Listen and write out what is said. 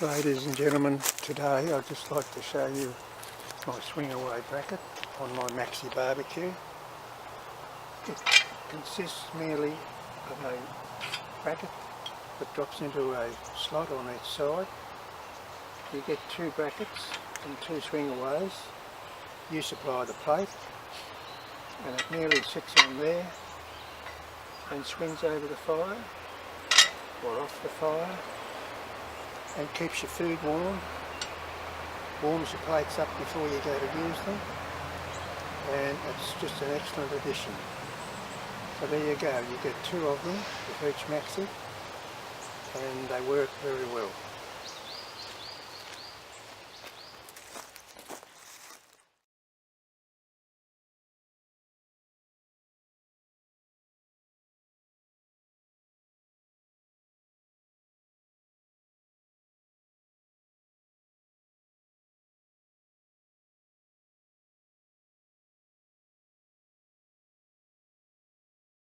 Ladies and gentlemen, today I'd just like to show you my swing away bracket on my Maxi barbecue. It consists merely of a bracket that drops into a slot on each side. You get two brackets and two swing aways. You supply the plate and it merely sits on there and swings over the fire or off the fire and keeps your food warm, warms your plates up before you go to use them, and it's just an excellent addition. So there you go, you get two of them with each Maxi and they work very well.